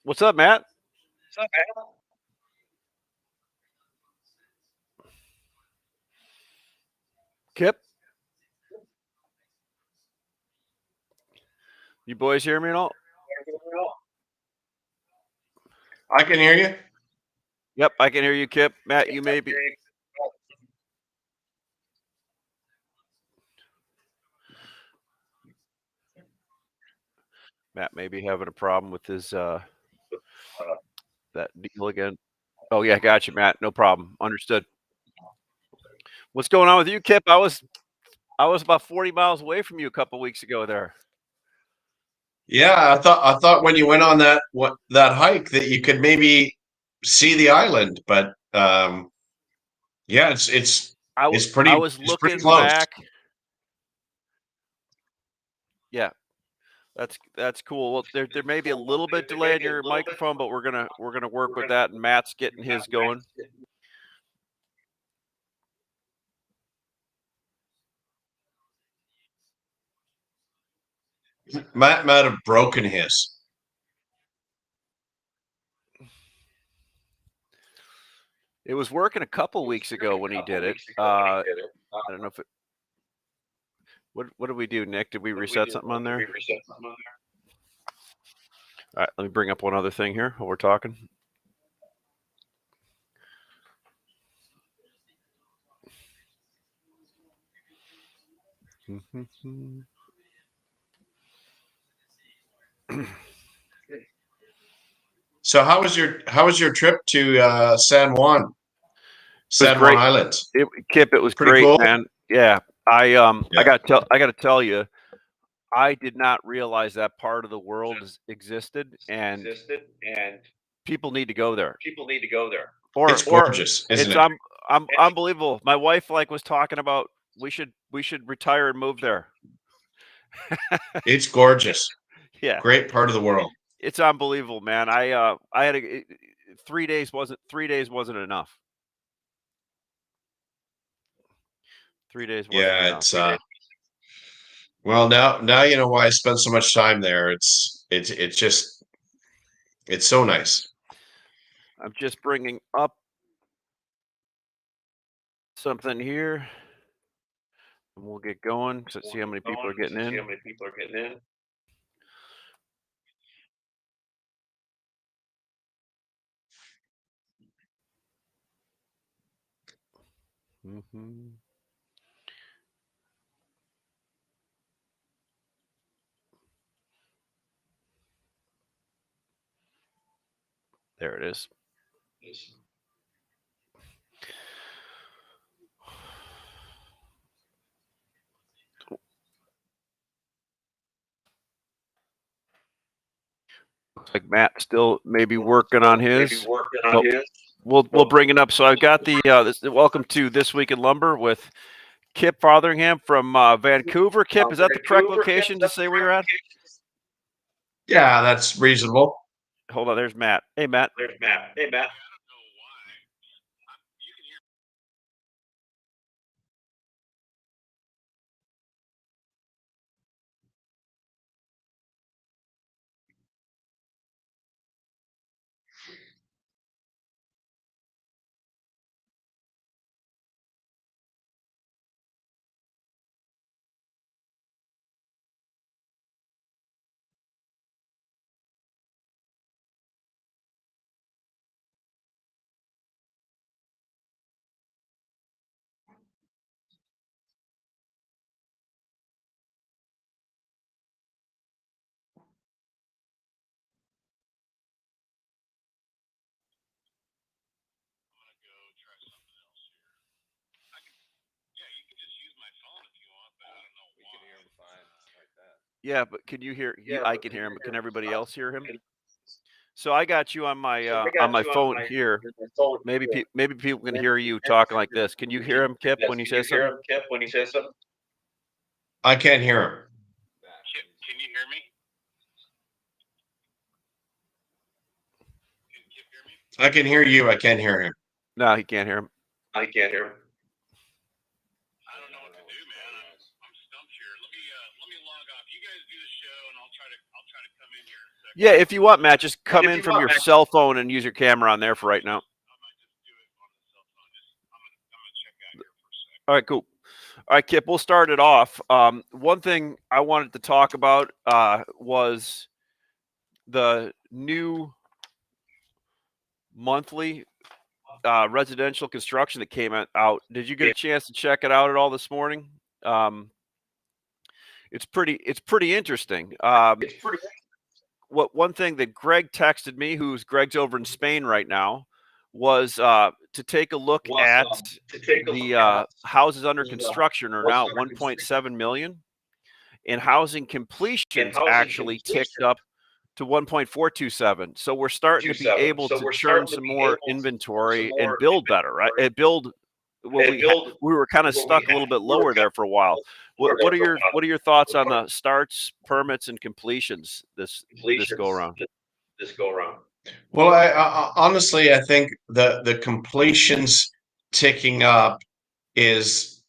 What's up, Matt? What's up, man? Kip? You boys hear me at all? I can hear you. Yep, I can hear you, Kip. Matt, you may be. Matt may be having a problem with his that deal again. Oh yeah, gotcha, Matt. No problem. Understood. What's going on with you, Kip? I was about 40 miles away from you a couple weeks ago there. Yeah, I thought when you went on that hike that you could maybe see the island, but yeah, I it's pretty was it's pretty looking close. back. Yeah, that's cool. Well, there may be a little bit delay in your microphone, but we're gonna work with that. And Matt's getting his going. Matt might have broken his. It was working a couple weeks ago when he did it. I don't know if it. What did we do, Nick? Did we reset something on there? All right, let me bring up one other thing here while we're talking. So how was your trip to It was San Juan great. Islands? Kip, it was Pretty great, cool. man. Yeah, I Yeah. got to tell you, I did not realize that part of the world existed, and people need to go there. It's Or gorgeous, isn't it's it? unbelievable. My wife was talking about we should retire and move there. It's gorgeous. Yeah, Great part of the world. it's unbelievable, man. I had 3 days wasn't enough. 3 days wasn't Yeah, enough. well, now you know why I spent so much time there. It's just it's so nice. I'm just bringing up something here, and we'll get going. So see how many people are getting in. Hmm. There it is. Looks like Matt still maybe working on his, but we'll bring it up. So I've got welcome to This Week in Lumber with Kip Fotheringham from Vancouver. Kip, is that the correct location to say where you're at? Yeah, that's reasonable. Hold on, there's Matt. Hey, Matt. Yeah, but can you hear? I can hear him, but can everybody else hear him? So I got you on my phone here. Maybe people can hear you talking like this. Can you hear him, Kip, when he says something? I can't hear him. I can hear you. I can't hear him. No, he can't hear him. Yeah, if you want, Matt, just come in from your cell phone and use your camera on there for right now. All right, cool. All right, Kip, we'll start it off. One thing I wanted to talk about was the new monthly residential construction that came out. Did you get a chance to check it out at all this morning? It's pretty interesting. One thing that Greg texted me, Greg's over in Spain right now, was to take a look at the houses under construction are now at 1.7 million, and housing completions actually ticked up to 1.427. So we're starting to be able to churn some more inventory and build better, right? And build. Well, we were kind of stuck a little bit lower there for a while. What are your thoughts on the starts, permits, and completions this go around? Well, I honestly, I think the completions ticking up is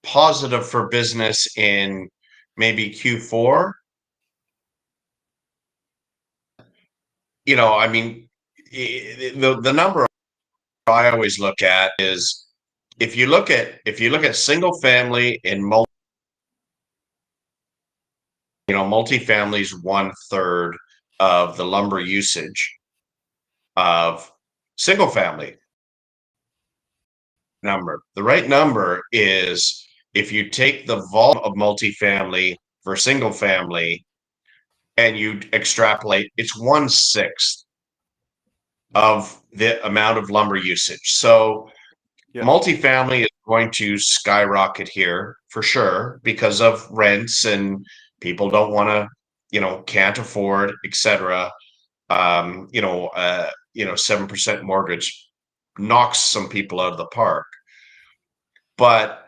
positive for business in maybe Q4. I mean, the number I always look at is if you look at single family and multifamily is 1/3 of the lumber usage of single family number. The right number is if you take the volume of multifamily for single family and you extrapolate, it's 1/6 of the amount of lumber usage. So multifamily is going to skyrocket here for sure because of rents and people don't want to, can't afford, etc. 7% mortgage knocks some people out of the park. But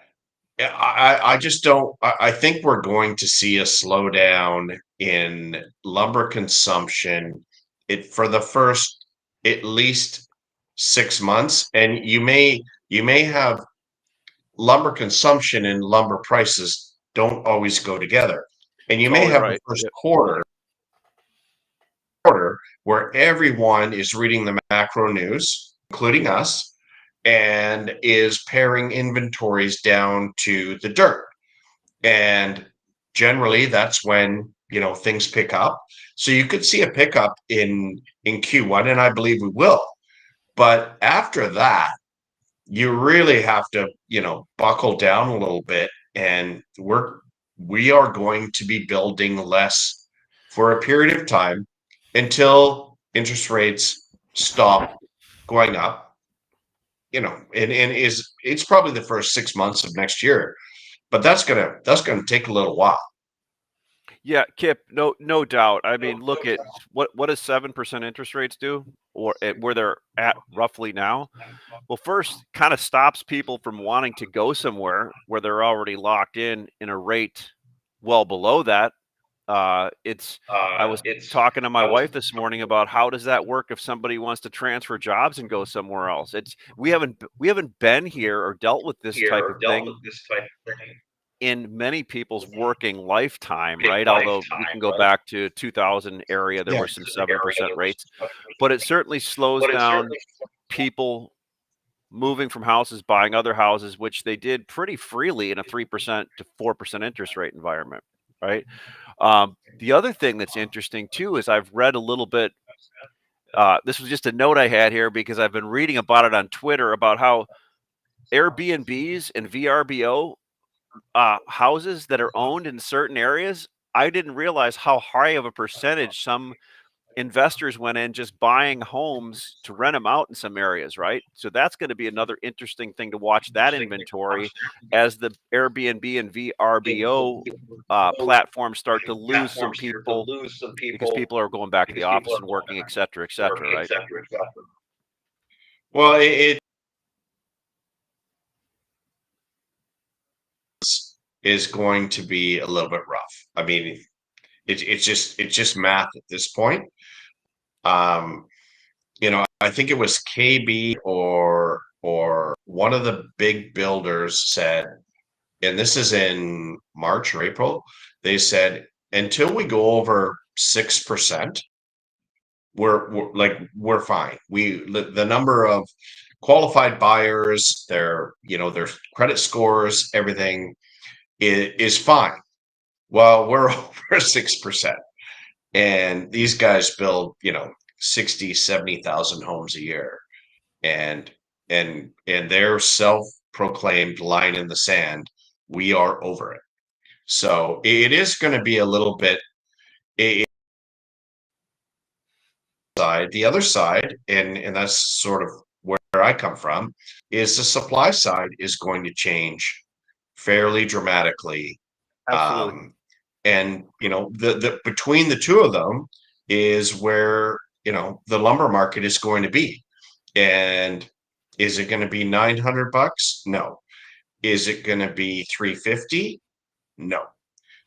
I just don't. I think we're going to see a slowdown in lumber consumption for the first at least 6 months, and you may have lumber consumption and lumber prices don't always go together, and you may have the first quarter where everyone is reading the macro news, including us, and is paring inventories down to the dirt. And generally that's when, things pick up. So you could see a pickup in Q1, and I believe we will. But after that, you really have to, buckle down a little bit, and we are going to be building less for a period of time until interest rates stop going up. And it's probably the first 6 months of next year, but that's gonna take a little while. Yeah, Kip, no doubt. I mean, look at what does 7% interest rates do, or where they're at roughly now? Well, first, kind of stops people from wanting to go somewhere where they're already locked in a rate well below that. I was talking to my wife this morning about how does that work if somebody wants to transfer jobs and go somewhere else. We haven't been here or dealt with this type of thing in many people's working lifetime, right? Although we can go back to 2000 area, there were some 7% rates, but it certainly slows down people moving from houses, buying other houses, which they did pretty freely in a 3% to 4% interest rate environment, right? The other thing that's interesting too is I've read a little bit. This was just a note I had here because I've been reading about it on Twitter about how Airbnbs and VRBO houses that are owned in certain areas. I didn't realize how high of a percentage some investors went in just buying homes to rent them out in some areas, right? So that's going to be another interesting thing to watch that inventory as the Airbnb and VRBO platforms start to lose some people because people are going back to the office and working, et cetera, right? Well, it is going to be a little bit rough. I mean, it's just math at this point. I think it was KB or one of the big builders said and this is in March or April, they said until we go over 6%, we're fine. The number of qualified buyers, their credit scores, everything is fine. Well, we're over 6%. And these guys build, 60, 70,000 homes a year. And their self-proclaimed line in the sand, we are over it. So it is going to be a little bit side. The other side, and that's sort of where I come from, is the supply side is going to change fairly dramatically. Absolutely. And the between the two of them is where the lumber market is going to be. And is it going to be $900? No. Is it going to be $350? No.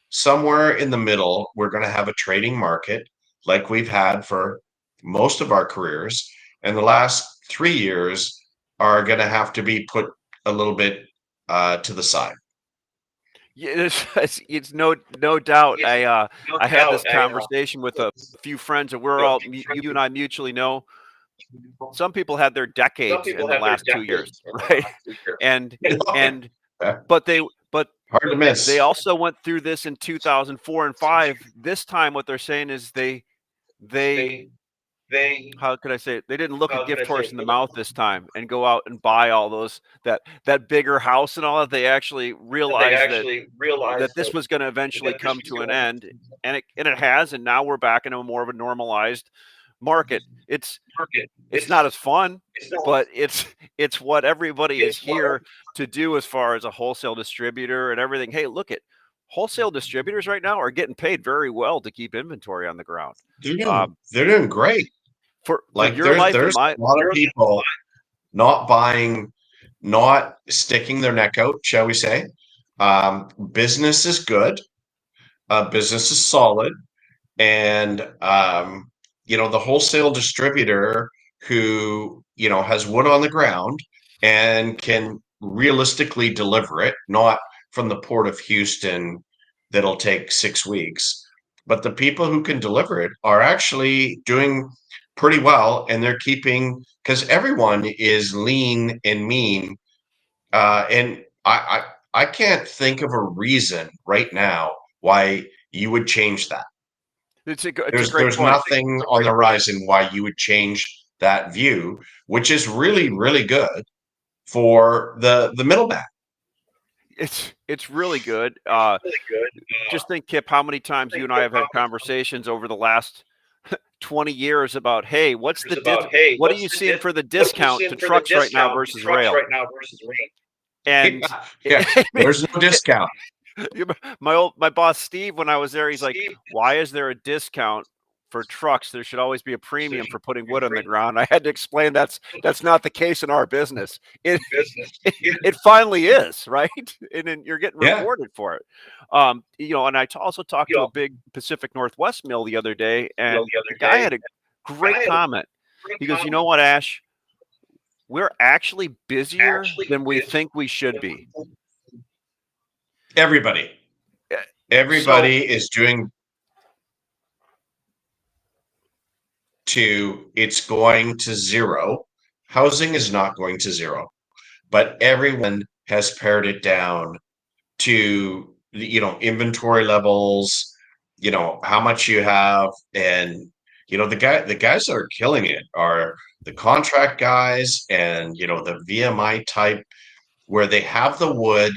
Somewhere in the middle, we're going to have a trading market like we've had for most of our careers. And the last 3 years are going to have to be put a little bit to the side. Yeah, it's no doubt. I had this conversation with a few friends, and we're all you and I mutually know. Some people had their decades in the last 2 years, right? And but hard to miss. They also went through this in 2004 and 5. This time, what they're saying is they how could I say it? They didn't look a gift horse in the mouth this time and go out and buy all those that bigger house and all that. They actually realized that this was going to eventually come to an end, and it has. And now we're back into more of a normalized market. It's not as fun, but it's what everybody is here to do as far as a wholesale distributor and everything. Hey, look at wholesale distributors right now are getting paid very well to keep inventory on the ground. They're doing great. For your life, there's a lot of people not buying, not sticking their neck out, shall we say. Business is good. Business is solid. And, the wholesale distributor who, has wood on the ground and can realistically deliver it, not from the Port of Houston that'll take 6 weeks, but the people who can deliver it are actually doing pretty well, and they're keeping, because everyone is lean and mean, and I can't think of a reason right now why you would change that. There's nothing on the horizon why you would change that view, which is really, really good for the middleman. It's really good. Just think, Kip, how many times you and I have had conversations over the last 20 years about, hey, what are you seeing for the discount to trucks right now versus rail? And there's no discount. My boss Steve, when I was there, he's like, why is there a discount for trucks? There should always be a premium for putting wood on the ground. I had to explain that's not the case in our business. It finally is, right? And then you're getting rewarded for it. And I also talked to a big Pacific Northwest mill the other day, and the guy had a great comment. He goes, you know what, Ash? We're actually busier than we think we should be. Everybody is doing it's going to zero. Housing is not going to zero, but everyone has pared it down to, inventory levels, how much you have. And, the guys that are killing it are the contract guys and, the VMI type, where they have the wood,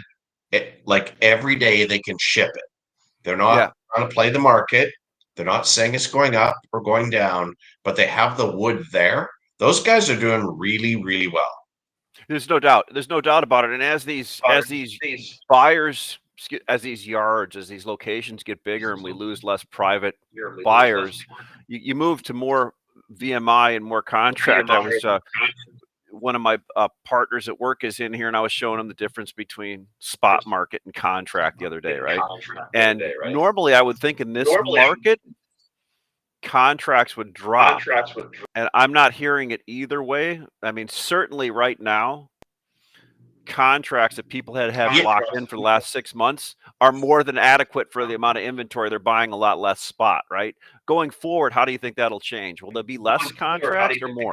like every day they can ship it. They're not trying to play the market. They're not saying it's going up or going down, but they have the wood there. Those guys are doing really, really well. There's no doubt about it. And as these buyers, as these yards, as these locations get bigger and we lose less private buyers, you move to more VMI and more contract. I was one of my partners at work is in here, and I was showing him the difference between spot market and contract the other day, right? And normally I would think in this market, contracts would drop. And I'm not hearing it either way. I mean, certainly right now, contracts that people had locked in for the last 6 months are more than adequate for the amount of inventory. They're buying a lot less spot, right? Going forward, how do you think that'll change? Will there be less contracts or more?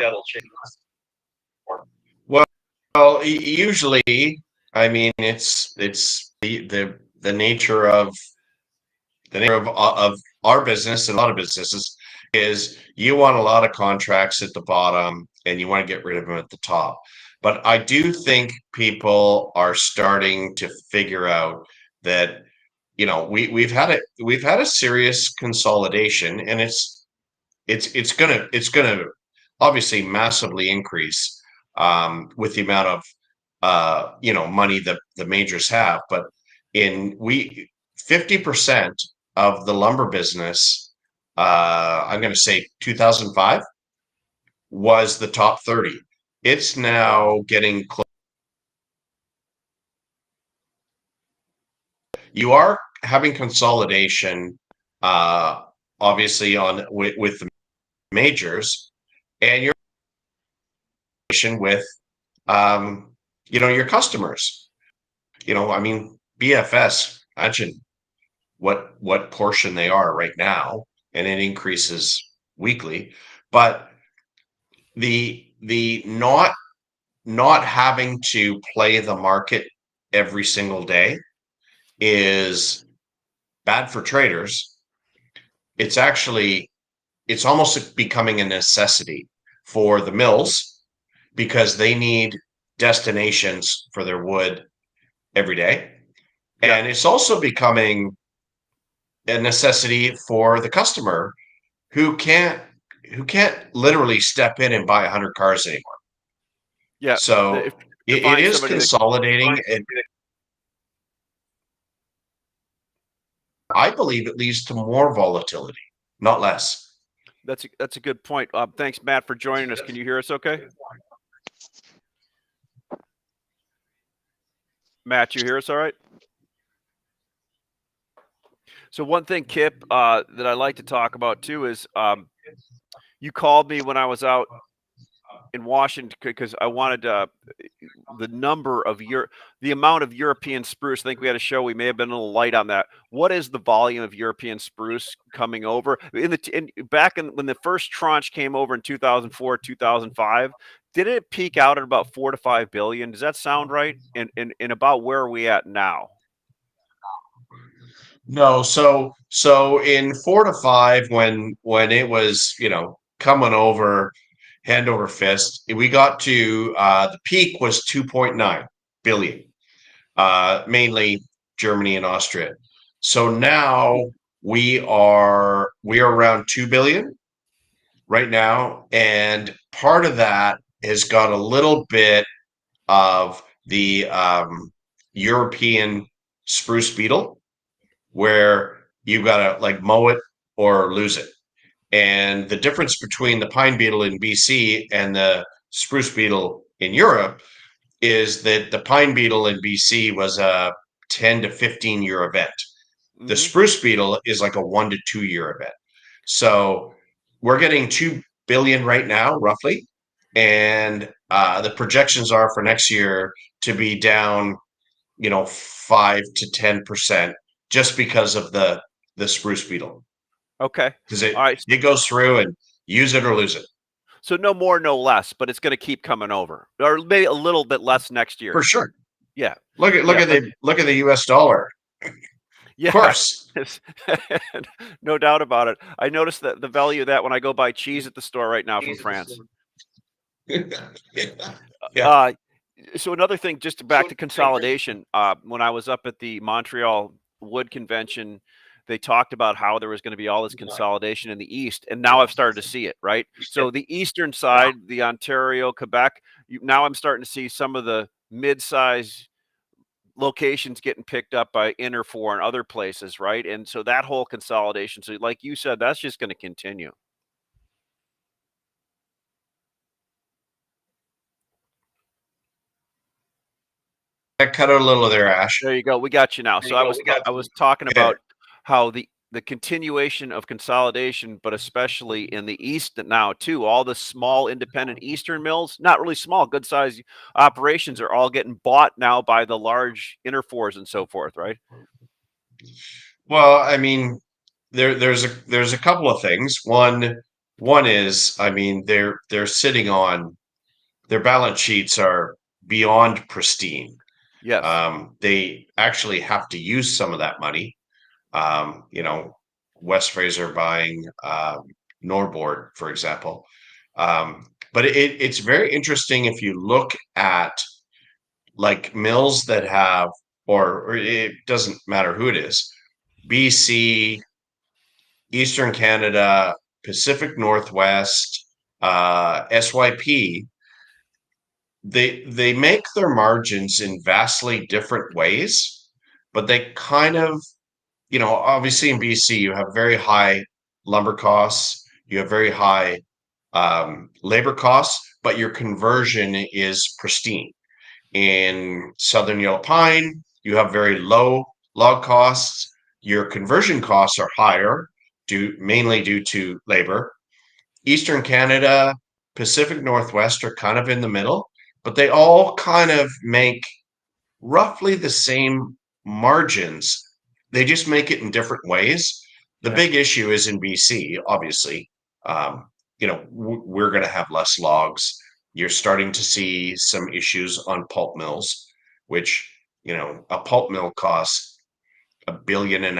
Well, usually, I mean, it's the nature of our business and a lot of businesses is you want a lot of contracts at the bottom and you want to get rid of them at the top. But I do think people are starting to figure out that, you know, we've had a serious consolidation, and it's gonna obviously massively increase with the amount of money that the majors have. But 50% of the lumber business, I'm going to say 2005, was the top 30. It's now getting close. You are having consolidation, obviously with the majors, and you're with your customers. I mean, BFS, imagine what portion they are right now, and it increases weekly. But the not having to play the market every single day is bad for traders. It's almost becoming a necessity for the mills, because they need destinations for their wood every day. Yeah. And it's also becoming a necessity for the customer who can't literally step in and buy 100 cars anymore. Yeah. So it is consolidating, and I believe it leads to more volatility, not less. That's a good point. Thanks, Matt, for joining us. Can you hear us okay? Matt, you hear us all right? So one thing, Kip, that I like to talk about too is you called me when I was out in Washington because I wanted the amount of European spruce. I think we had a show. We may have been a little light on that. What is the volume of European spruce coming over when the first tranche came over in 2004, 2005? Did it peak out at about 4 to 5 billion? Does that sound right? And about where are we at now? No, so in 4 to 5, when it was coming over hand over fist, we got to the peak was 2.9 billion, mainly Germany and Austria. So now we are around 2 billion right now, and part of that has got a little bit of the European spruce beetle, where you got to mow it or lose it. And the difference between the pine beetle in BC and the spruce beetle in Europe is that the pine beetle in BC was a 10 to 15 year event. Mm-hmm. The spruce beetle is like a 1 to 2 year event. So we're getting 2 billion right now, roughly. And the projections are for next year to be down, 5 to 10%, just because of the spruce beetle. Okay. Because it goes through, and use it or lose it. So no more, no less, but it's going to keep coming over, or maybe a little bit less next year. For sure. Yeah. Look at the US dollar. Yeah. Of course. No doubt about it. I noticed that the value of that when I go buy cheese at the store right now from France. Yeah. So another thing, just back to consolidation. When I was up at the Montreal Wood Convention, they talked about how there was going to be all this consolidation in the East, and now I've started to see it, right? So the eastern side, the Ontario, Quebec, now I'm starting to see some of the mid-size locations getting picked up by Interfor and other places, right? And so that whole consolidation, so like you said, that's just going to continue. I cut out a little there, Ash. There you go. We got you now. So I was talking about how the the continuation of consolidation, but especially in the East now too. All the small independent Eastern mills, not really small, good size operations, are all getting bought now by the large Interfors and so forth, right? Well, I mean, there's a couple of things. One is, I mean, they're sitting on their balance sheets are beyond pristine. Yes. They actually have to use some of that money. You know, West Fraser buying Norbord, for example. But it's very interesting if you look at like mills that have, or it doesn't matter who it is, BC, Eastern Canada, Pacific Northwest, SYP. They make their margins in vastly different ways, but they kind of, you know, obviously in BC you have very high lumber costs, you have very high labor costs, but your conversion is pristine. In Southern Yellow Pine, you have very low log costs. Your conversion costs are higher, mainly due to labor. Eastern Canada, Pacific Northwest are kind of in the middle, but they all kind of make roughly the same margins. They just make it in different ways. The big issue is in BC, obviously. You know, we're going to have less logs. You're starting to see some issues on pulp mills, which, you know, a pulp mill costs $1.5 billion.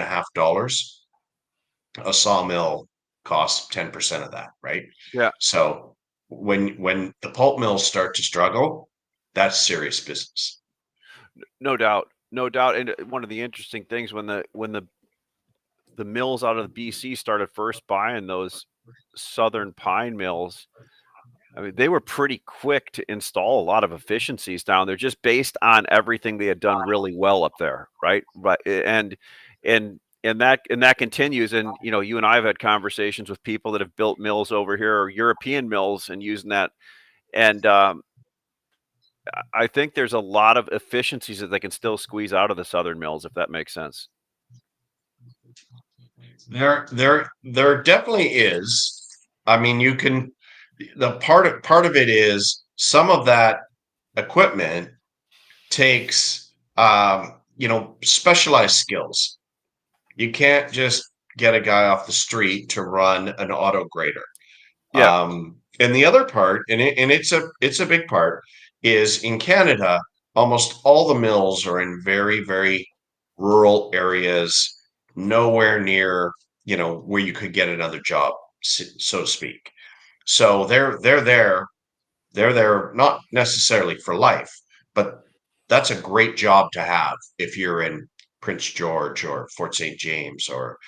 A sawmill costs 10% of that, right? Yeah. So when the pulp mills start to struggle, that's serious business. No doubt. No doubt. And one of the interesting things when the mills out of the BC started first buying those southern pine mills, I mean, they were pretty quick to install a lot of efficiencies down there just based on everything they had done really well up there, right? But and that continues. And you know, you and I have had conversations with people that have built mills over here or European mills and using that. And I think there's a lot of efficiencies that they can still squeeze out of the southern mills, if that makes sense. There definitely is. I mean, you can the part of it is some of that equipment takes you know, specialized skills. You can't just get a guy off the street to run an auto grader. Yeah. And the other part, and it's a big part, is in Canada, almost all the mills are in very, very rural areas, nowhere near, you know, where you could get another job, so to speak. So they're there not necessarily for life, but that's a great job to have if you're in Prince George or Fort St. James or,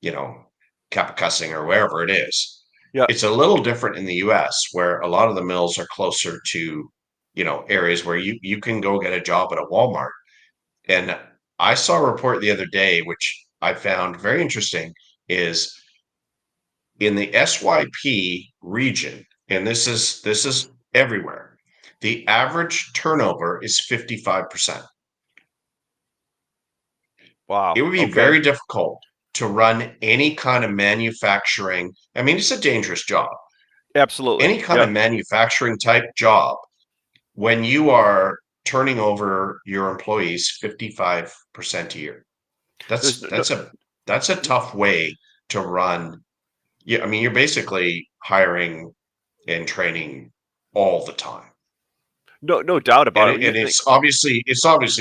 you know, Kapuskasing or wherever it is. Yeah. It's a little different in the US where a lot of the mills are closer to, you know, areas where you can go get a job at a Walmart. And I saw a report the other day, which I found very interesting, is in the SYP region, and this is everywhere, the average turnover is 55%. Wow. It would be Okay. very difficult to run any kind of manufacturing. I mean, it's a dangerous job. Absolutely. Any kind of manufacturing type job, when you are turning over your employees 55% a year. That's a tough way to run. Yeah, I mean, you're basically hiring and training all the time. No doubt about And, it. and it's obviously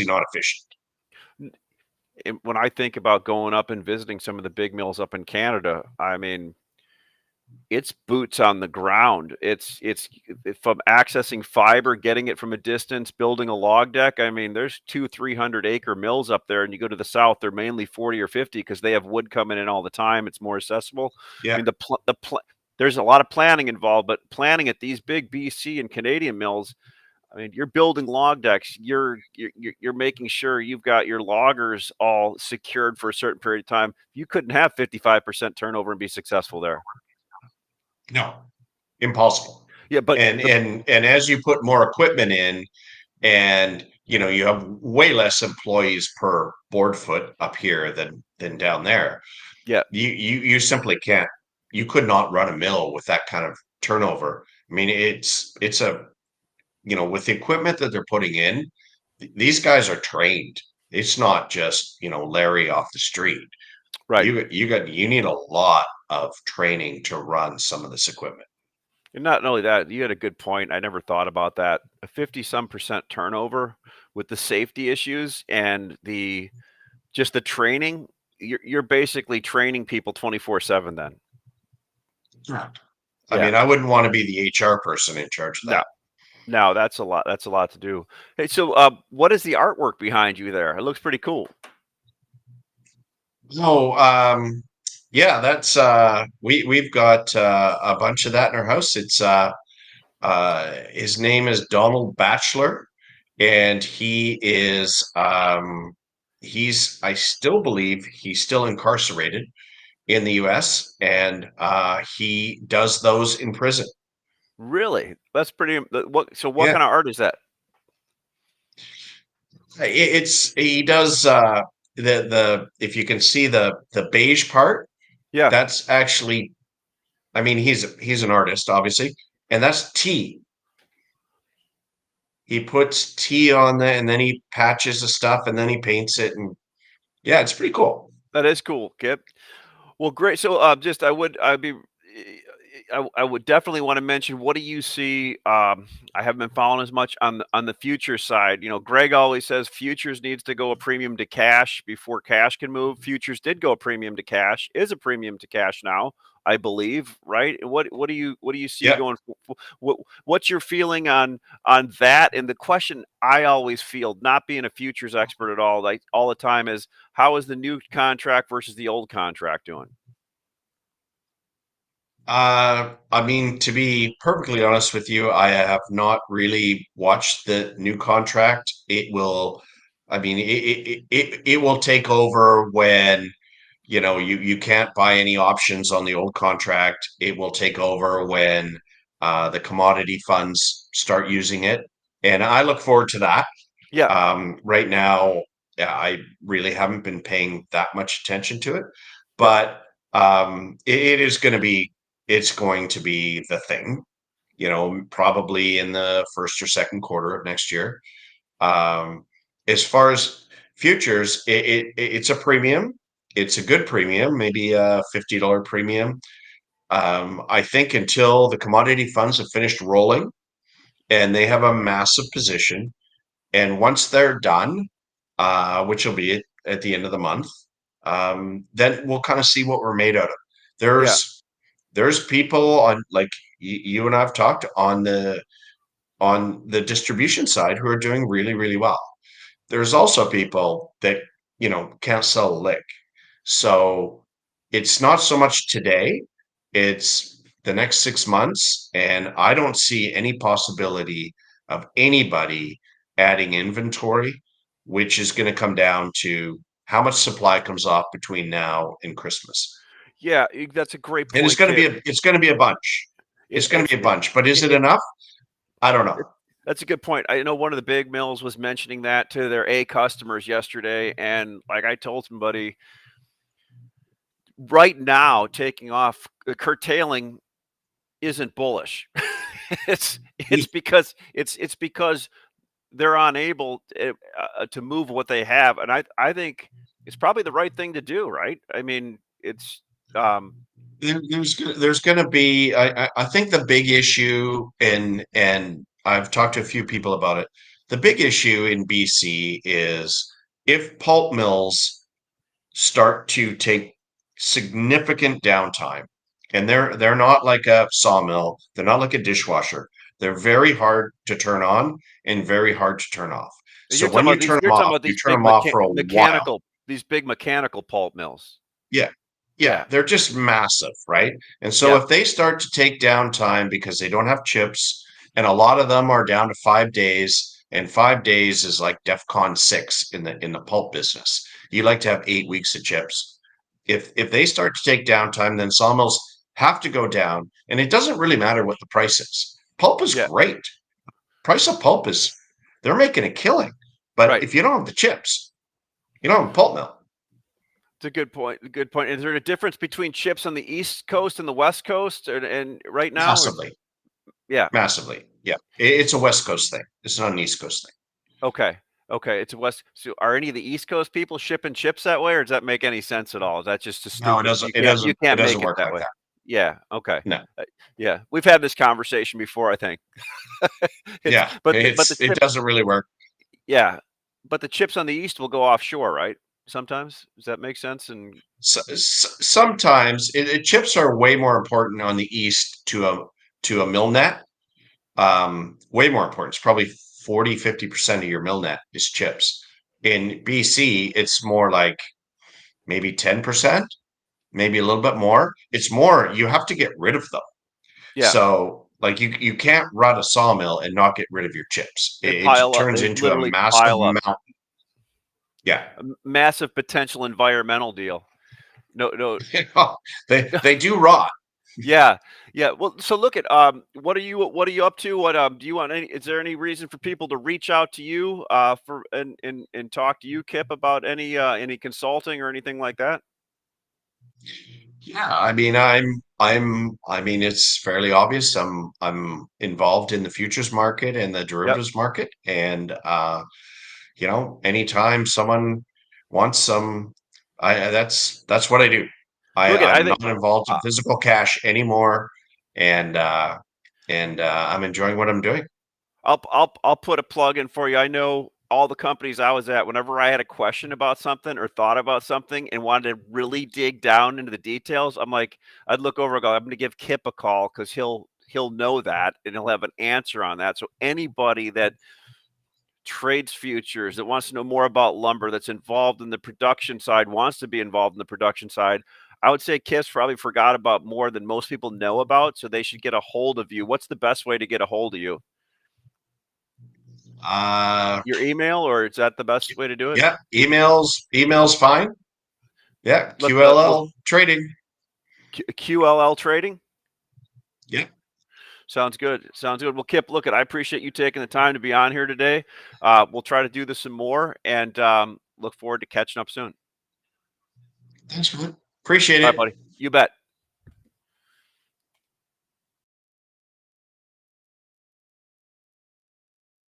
not efficient. When I think about going up and visiting some of the big mills up in Canada, I mean, it's boots on the ground. It's from accessing fiber, getting it from a distance, building a log deck. I mean, there's 200-300 acre mills up there, and you go to the south, they're mainly 40 or 50 because they have wood coming in all the time. It's more accessible. Yeah. I mean, there's a lot of planning involved, but planning at these big BC and Canadian mills, I mean, you're building log decks. You're making sure you've got your loggers all secured for a certain period of time. You couldn't have 55% turnover and be successful there. No, impossible. Yeah, but and as you put more equipment in, and you have way less employees per board foot up here than down there. Yeah. You simply can't. You could not run a mill with that kind of turnover. I mean, it's a with the equipment that they're putting in, these guys are trained. It's not just Larry off the street. Right. You need a lot of training to run some of this equipment. And not only that, you had a good point. I never thought about that. A 50-some% turnover with the safety issues and just the training. You're basically training people 24/7 then. Correct. I mean, I wouldn't want to be the HR person in charge of that. No, that's a lot. That's a lot to do. Hey, so what is the artwork behind you there? It looks pretty cool. No, yeah, that's we've got a bunch of that in our house. It's his name is Donald Batchelor, and I still believe he's still incarcerated in the US, and he does those in prison. Really? That's pretty. What Yeah. kind of art is that? He does the if you can see the beige part, Yeah. that's actually, I mean, he's an artist, obviously, and that's tea. He puts tea on there, and then he patches the stuff, and then he paints it, and yeah, it's pretty cool. That is cool, Kip. Well, great. So, just I would definitely want to mention. What do you see? I haven't been following as much on the future side. Greg always says futures needs to go a premium to cash before cash can move. Futures did go a premium to cash. Is a premium to cash now, I believe. Right? What do you see Yeah. going? What's your feeling on that? And the question I always field, not being a futures expert at all, like all the time, is how is the new contract versus the old contract doing? I mean, to be perfectly honest with you, I have not really watched the new contract. I mean, it will take over when, you can't buy any options on the old contract. It will take over when the commodity funds start using it. And I look forward to that. Yeah. Right now, yeah, I really haven't been paying that much attention to it, Yep. but it's going to be the thing, probably in the first or second quarter of next year. As far as futures, it's a premium. It's a good premium, maybe a $50 premium. I think until the commodity funds have finished rolling and they have a massive position, and once they're done, which will be at the end of the month, then we'll kind of see what we're made out of. Yeah. There's people on, like, you and I've talked on the distribution side who are doing really, really well. There's also people that can't sell a lick. So it's not so much today, it's the next 6 months, and I don't see any possibility of anybody adding inventory, which is going to come down to how much supply comes off between now and Christmas. Yeah, that's a great And point, Kip. it's going to be a bunch. It's going to be a bunch, but is it enough? I don't know. That's a good point. I know one of the big mills was mentioning that to their A customers yesterday, and like I told somebody, right now taking off curtailing isn't bullish. it's because they're unable to move what they have, and I think it's probably the right thing to do. Right? I mean, it's There's going to be, I think the big issue, and I've talked to a few people about it. The big issue in BC is if pulp mills start to take significant downtime, and they're not like a sawmill, they're not like a dishwasher. They're very hard to turn on and very hard to turn off. So when you turn them off, you turn them off for a while. These big mechanical pulp mills. Yeah. Yeah, they're just massive, right? And so if they start to take downtime because they don't have chips, and a lot of them are down to 5 days, and 5 days is like DEFCON 6 in the pulp business. You like to have 8 weeks of chips. If they start to take downtime, then sawmills have to go down, and it doesn't really matter what the price is. Pulp is great. Price of pulp is, they're making a killing. But Right. if you don't have the chips, you don't have a pulp mill. It's a good point. A good point. Is there a difference between chips on the East Coast and the West Coast, and right now? Massively. Yeah. Massively. Yeah. It's a West Coast thing. It's not an East Coast thing. Okay. Okay. It's a West. So, are any of the East Coast people shipping chips that way, or does that make any sense at all? Is that just a stupid? No, it doesn't. You can't make it work that like way. that. Yeah. Okay. No. Yeah. We've had this conversation before, I think. But it doesn't really work. Yeah, but the chips on the East will go offshore, right? Sometimes. Does that make sense? And Sometimes chips are way more important on the East to a mill net. Way more important. It's probably 40-50% of your mill net is chips. In BC, it's more like maybe 10%, maybe a little bit more. It's more, you have to get rid of them. yeah, So like you can't run a sawmill and not get rid of your chips. they It pile up. turns They into a literally massive pile up. mountain. Yeah. A massive potential environmental deal. No. They do rot. Yeah, yeah. Well, so look at what are you up to? What do you want any? Is there any reason for people to reach out to you for and talk to you, Kip, about any consulting or anything like that? Yeah, I mean, I mean, it's fairly obvious. I'm involved in the futures market and the Yep. derivatives market, and anytime someone wants some, that's what I do. Look at I I'm think not involved in uh, physical cash anymore, and I'm enjoying what I'm doing. I'll put a plug in for you. I know all the companies I was at, whenever I had a question about something or thought about something and wanted to really dig down into the details, I'd look over and go, I'm going to give Kip a call because he'll know that and he'll have an answer on that. So anybody that trades futures, that wants to know more about lumber, that's involved in the production side, wants to be involved in the production side, I would say Kip's probably forgot about more than most people know about. So they should get a hold of you. What's the best way to get a hold of you? Uh, Your email, or is that the best way to do it? yeah, emails fine. Yeah, Well, QLL trading. QLL trading. Yeah. Sounds good. Sounds good. Well, Kip, look, I appreciate you taking the time to be on here today. We'll try to do this some more, and look forward to catching up soon. Thanks, man. Appreciate All right, it. buddy. You bet.